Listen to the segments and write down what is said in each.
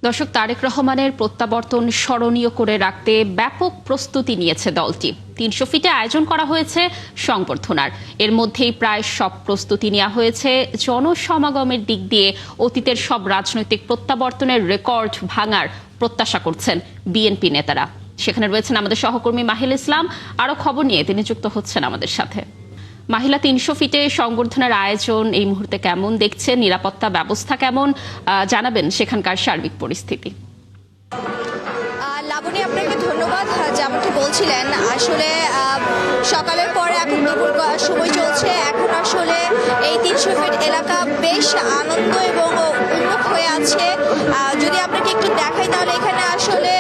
দর্শক, তারেক রহমানের প্রত্যাবর্তন স্মরণীয় করে রাখতে ব্যাপক প্রস্তুতি নিয়েছে দলটি। ৩০০ ফিটে আয়োজন করা হয়েছে সংবর্ধনার। এর মধ্যেই প্রায় সব প্রস্তুতি নেওয়া হয়েছে। জনসমাগমের দিক দিয়ে অতীতের সব রাজনৈতিক প্রত্যাবর্তনের রেকর্ড ভাঙার প্রত্যাশা করছেন বিএনপি নেতারা। সেখানে রয়েছেন আমাদের সহকর্মী মাহিল ইসলাম। আরো খবর নিয়ে তিনি যুক্ত হচ্ছেন আমাদের সাথে। মাহিলা, ৩০০ ফিটে সংবর্ধনার আয়োজন এই মুহূর্তে কেমন দেখছেন? নিরাপত্তা ব্যবস্থা কেমন জানাবেন সেখানকার সার্বিক পরিস্থিতি? লাবণী, আপনাকে ধন্যবাদ। যেমনটি বলছিলেন, আসলে সকালের পরে এখন দুপুর সময় চলছে। এখন আসলে এই ৩০০ ফিট এলাকা বেশ আনন্দ এবং উন্মুখ হয়ে আছে। যদি আপনাকে একটু দেখাই তাহলে এখানে আসলে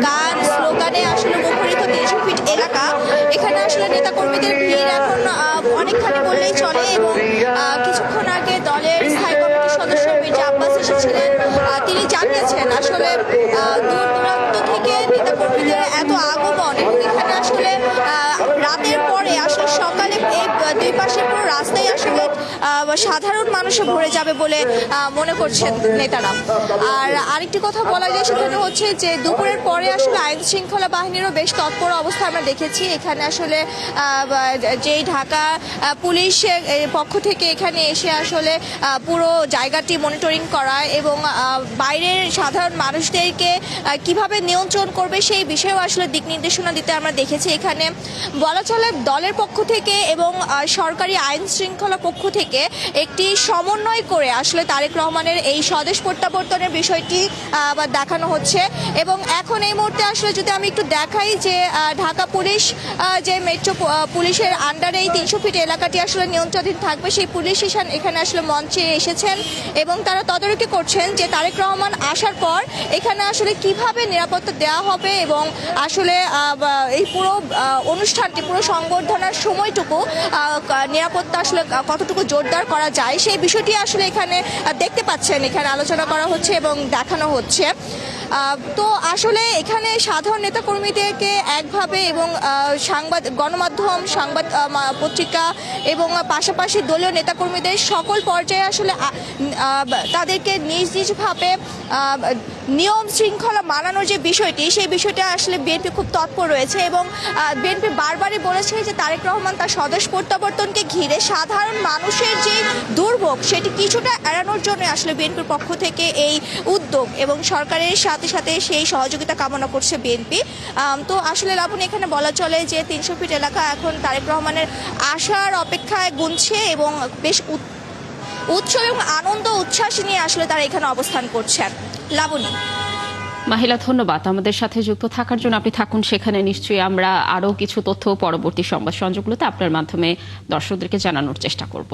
গান স্লোগানে আসলে মুখরিত ৩০০ ফিট এলাকা। এখানে আসলে নেতাকর্মীদের ভিড় এখন অনেকখানি বললেই চলে এবং কিছুক্ষণ আগে দলের স্থায়ী কমিটির সদস্য মির্জা আব্বাস এসেছিলেন। তিনি জানিয়েছেন আসলে দূর দূরান্ত থেকে নেতাকর্মীদের এত আগমন এবং এখানে আসলে রাতের পরে আসলে সকালে এই দুই পাশের পুরো রাস্তায় আসলে সাধারণ মানুষে ভরে যাবে বলে মনে করছেন নেতারা। আর আরেকটি কথা বলা যায় সেখানে হচ্ছে যে দুপুরের পরে আসলে আইন শৃঙ্খলা বাহিনীরও বেশ তৎপর অবস্থা আমরা দেখেছি। এখানে আসলে যেই ঢাকা পুলিশের পক্ষ থেকে এখানে এসে আসলে পুরো জায়গাটি মনিটরিং করা এবং বাইরের সাধারণ মানুষদেরকে কিভাবে নিয়ন্ত্রণ করবে সেই বিষয়েও আসলে দিক নির্দেশনা দিতে আমরা দেখেছি। এখানে বলা চলে দলের পক্ষ থেকে এবং সরকারি আইন শৃঙ্খলা পক্ষ থেকে একটি সমন্বয় করে আসলে তারেক রহমানের এই স্বদেশ প্রত্যাবর্তনের বিষয়টি দেখানো হচ্ছে। এবং এখন এই মুহূর্তে আসলে যদি আমি একটু দেখাই যে ঢাকা পুলিশ যে মেট্রো পুলিশের আন্ডারে এই ৩০০ ফিট এলাকাটি আসলে নিয়ন্ত্রণাধীন থাকবে, সেই পুলিশ এখানে আসলে মঞ্চে এসেছেন এবং তারা তদারকি করছেন যে তারেক রহমান আসার পর এখানে আসলে কিভাবে নিরাপত্তা দেওয়া হবে এবং আসলে এই পুরো অনুষ্ঠানটি পুরো সংবর্ধনার সময়টুকু নিরাপত্তা আসলে কতটুকু জোরদার করা যায় সেই বিষয়টি আসলে এখানে দেখতে পাচ্ছেন। এখানে আলোচনা করা হচ্ছে এবং দেখানো হচ্ছে। তো আসলে এখানে সাধারণ নেতাকর্মীদেরকে একভাবে এবং গণমাধ্যম, সংবাদ পত্রিকা এবং পাশাপাশি দলীয় নেতাকর্মীদের সকল পর্যায়ে আসলে তাদেরকে নিজ নিজভাবে নিয়ম শৃঙ্খলা মানানোর যে বিষয়টি, সেই বিষয়টা আসলে বিএনপি খুব তৎপর রয়েছে এবং বিএনপি বারবারই বলেছে যে তারেক রহমান তার স্বদেশ প্রত্যাবর্তনকে ঘিরে সাধারণ মানুষের যে দুর্ভোগ সেটি কিছুটা এড়ানোর জন্য আসলে বিএনপির পক্ষ থেকে এই উদ্যোগ এবং সরকারের সাথে সাথে সেই সহযোগিতা কামনা করছে বিএনপি। তো আসলে লাবণী, এখানে বলা চলে যে ৩০০ ফিট এলাকা এখন তারেক রহমানের আসার অপেক্ষায় গুনছে এবং বেশ উৎসব এবং আনন্দ উচ্ছ্বাস নিয়ে আসলে তারা এখানে অবস্থান করছেন। লাবণী। মাহিলা, ধন্যবাদ আমাদের সাথে যুক্ত থাকার জন্য। আপনি থাকুন সেখানে। নিশ্চয়ই আমরা আরো কিছু তথ্য পরবর্তী সংবাদ সংযোগগুলোতে আপনার মাধ্যমে দর্শকদেরকে জানানোর চেষ্টা করব।